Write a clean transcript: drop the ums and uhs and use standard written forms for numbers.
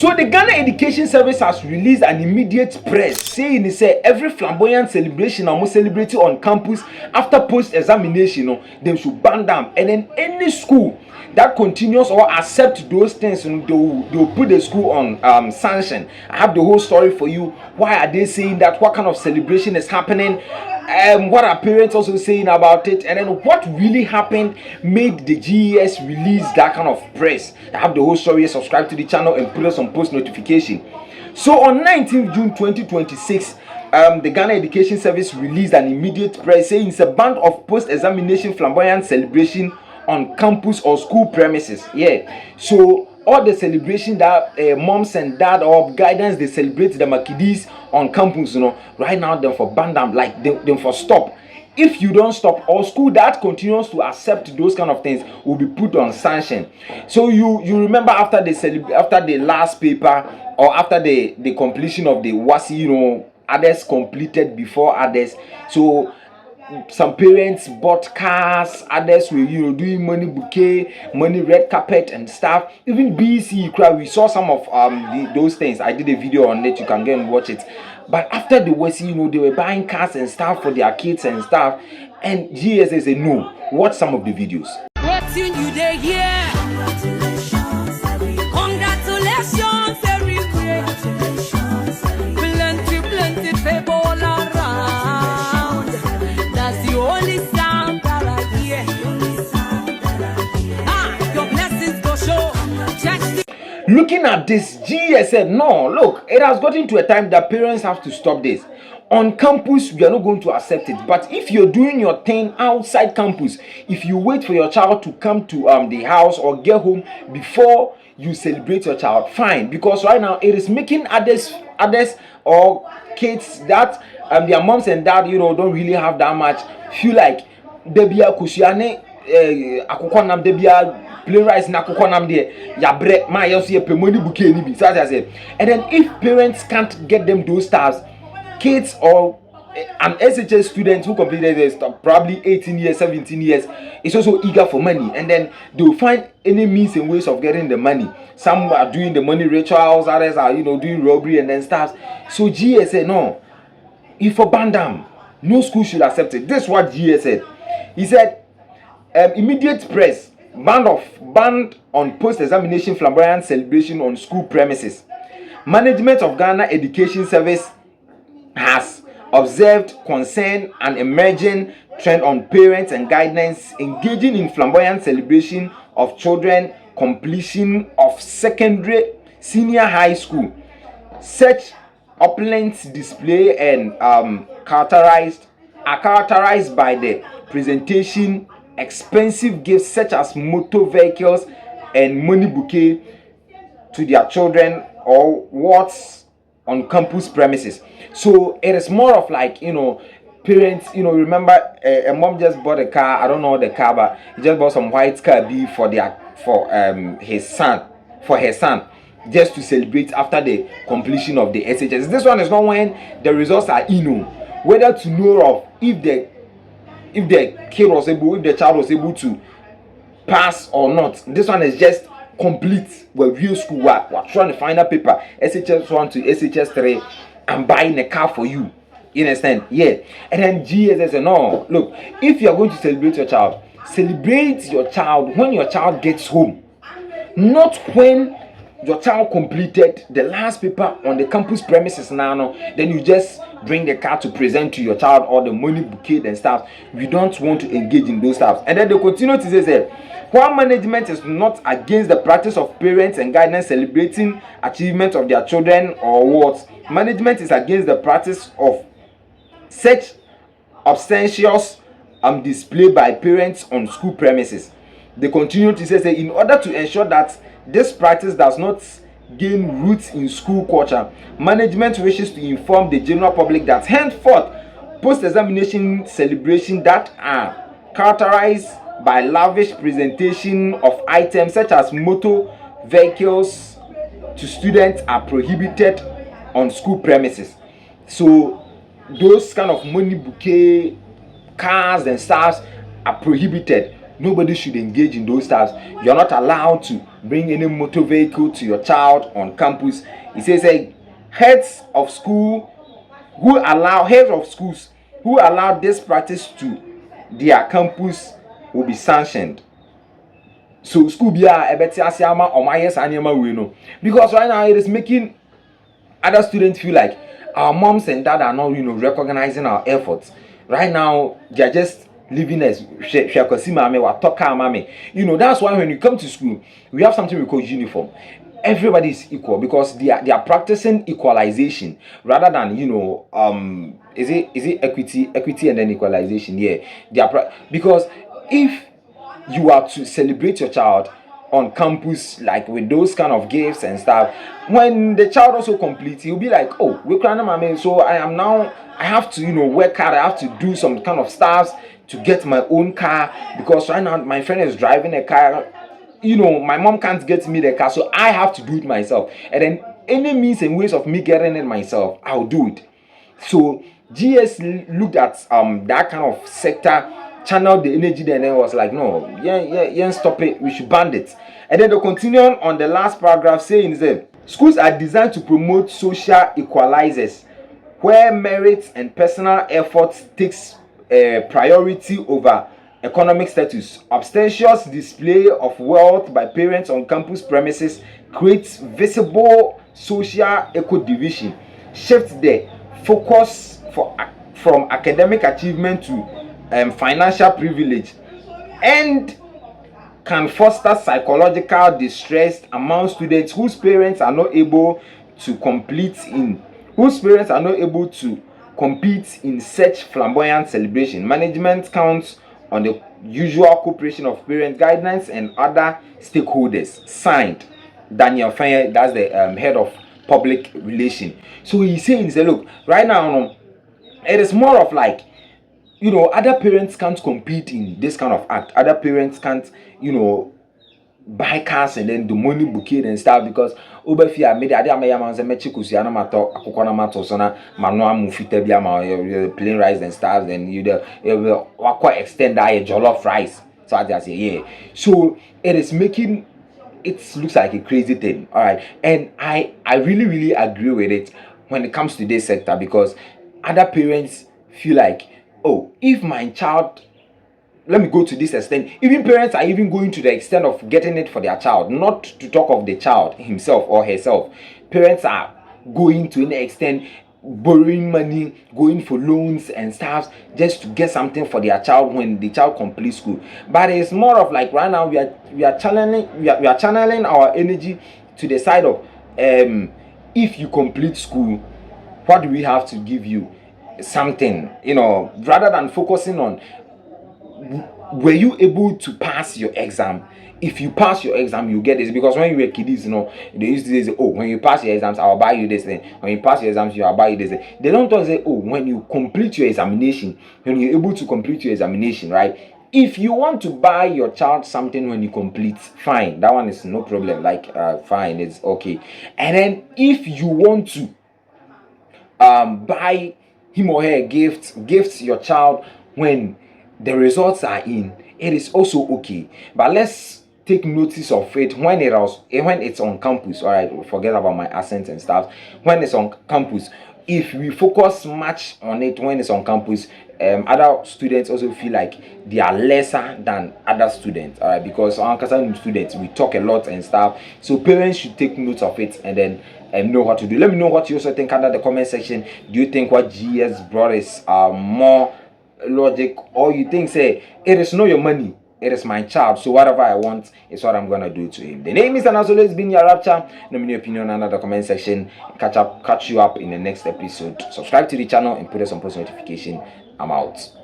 So the Ghana Education Service has released an immediate press saying every flamboyant celebration almost celebrating on campus after post-examination, they should ban them. And then any school that continues or accept those things, they'll put the school on sanction. I have the whole story for you. Why are they saying that? What kind of celebration is happening? What are parents also saying about it, and then what really happened made the GES release that kind of press. I have the whole story. Subscribe to the channel and put us on post notification. So on 19th June 2026, the Ghana Education Service released an immediate press saying it's a ban of post-examination flamboyant celebration on campus or school premises. So all the celebration that moms and dad or guidance they celebrate the makidis on campus, right now them for ban them, like them for stop. If you don't stop, or school that continues to accept those kind of things will be put on sanction. So you remember after the last paper, or after the completion of the WASI, others completed before others. So some parents bought cars, others were doing money bouquet, money red carpet and stuff. Even BC crowd, we saw some of those things. I did a video on it, you can go and watch it. But after the WASI, they were buying cars and stuff for their kids and stuff. And GES said no. Watch some of the videos. What's in you there, yeah? Congratulations, everywhere. Plenty people all around. That's the only sound that I hear. Your blessings go show. Looking at this, GES said, no, look, it has gotten to a time that parents have to stop this. On campus, we are not going to accept it. But if you're doing your thing outside campus, if you wait for your child to come to the house or get home before you celebrate your child, fine. Because right now, it is making others or kids that their moms and dad, don't really have that much, feel like debia kusiane akokonam debia playwrights na akokonam there ya bre ma yeso ye money bouquet ni bi. So as I said, and then if parents can't get them those stars, kids or an SHS student who completed this probably 18 years, 17 years is also eager for money, and then they will find any means and ways of getting the money. Some are doing the money rituals, others are doing robbery and then stuff. So GES said no, if for ban them, no school should accept it. This is what GES said. He said immediate press ban on post-examination flamboyant celebration on school premises. Management of Ghana Education Service has observed concern and emerging trend on parents and guidance engaging in flamboyant celebration of children completion of secondary senior high school. Such opulent display and characterized by the presentation expensive gifts such as motor vehicles and money bouquet to their children or what's on campus premises. So it is more of like parents, remember a mom just bought a car, I don't know the car, but he just bought some white car for her son just to celebrate after the completion of the SHS. This one is not when the results are whether to know of if the child was able to pass or not. This one is just complete real school work. We're trying to find a paper SHS 1 to SHS 3 and buying a car for you. You understand? Yeah. And then GES said no, look, if you are going to celebrate your child when your child gets home, not when your child completed the last paper on the campus premises now, then you just bring the car to present to your child or the money bouquet and stuff. We don't want to engage in those stuff. And then they continue to say, while management is not against the practice of parents and guidance celebrating achievements of their children or what, management is against the practice of such obstentious display by parents on school premises. They continue to say, in order to ensure that this practice does not gain roots in school culture, management wishes to inform the general public that henceforth post-examination celebrations that are characterized by lavish presentation of items such as motor vehicles to students are prohibited on school premises. So those kind of money bouquet, cars and stuff are prohibited Nobody should engage in those stuff. You're not allowed to bring any motor vehicle to your child on campus. He says, hey, heads of schools who allow this practice to their campus will be sanctioned. So school be a better asiama or my yes anima we know, because right now it is making other students feel like our moms and dad are not, recognizing our efforts. Right now they are just living as that's why when you come to school we have something we call uniform. Everybody is equal because they are practicing equalization rather than is it equity and then equalization. Yeah, they are because if you are to celebrate your child on campus like with those kind of gifts and stuff, when the child also completes, he'll be like, oh, we're crying, mommy, so I have to work hard, I have to do some kind of stuff to get my own car, because right now my friend is driving a car, my mom can't get me the car, so I have to do it myself. And then any means and ways of me getting it myself, I'll do it. So GES looked at that kind of sector, channeled the energy there, and then was like, no, yeah, stop it, we should ban it. And then they continue on the last paragraph saying that schools are designed to promote social equalizers where merit and personal effort takes priority over economic status. Ostentatious display of wealth by parents on campus premises creates visible social eco-division, shifts the focus from academic achievement to financial privilege, and can foster psychological distress among students whose parents are not able to compete in such flamboyant celebration. Management counts on the usual cooperation of parents, guidance, and other stakeholders. Signed, Daniel Fanye, that's the head of public relations. So he's saying, look, right now, it is more of like, other parents can't compete in this kind of act. Other parents can't, buy cars and then the money bouquet and stuff, because obefia made ade amaya man se mechikusi ana mato akoko na mato so na mano amufita bia ma plain rice and stuff, and you wakwa extend that jollof rice. So I just say yeah. So it is making it looks like a crazy thing. All right, and I really agree with it when it comes to this sector, because other parents feel like, oh, if my child, let me go to this extent, even parents are even going to the extent of getting it for their child, not to talk of the child himself or herself. Parents are going to an extent, borrowing money, going for loans and stuff just to get something for their child when the child completes school. But it's more of like right now we are channeling our energy to the side of if you complete school, what do we have to give you? Something, rather than focusing on were you able to pass your exam. If you pass your exam, you get this. Because when you were kids, they used to say, oh, when you pass your exams, I'll buy you this thing. When you pass your exams, I'll buy you this thing. They don't talk say, oh, when you complete your examination, when you're able to complete your examination, right? If you want to buy your child something when you complete, fine, that one is no problem. Like fine, it's okay. And then if you want to buy him or her gifts your child when the results are in, it is also okay. But let's take notice of it when it's on campus. All right, forget about my accent and stuff. When it's on campus, if we focus much on it when it's on campus, other students also feel like they are lesser than other students. All right, because on students we talk a lot and stuff. So parents should take note of it and then know what to do. Let me know what you also think under the comment section. Do you think what GES brought is more logic, or you think say it is not your money, it is my child, so whatever I want is what I'm gonna do to him? The name is, and as always, been your Rapture. Let me know your opinion under the comment section. Catch you up in the next episode. Subscribe to the channel and put us on post notification. I'm out.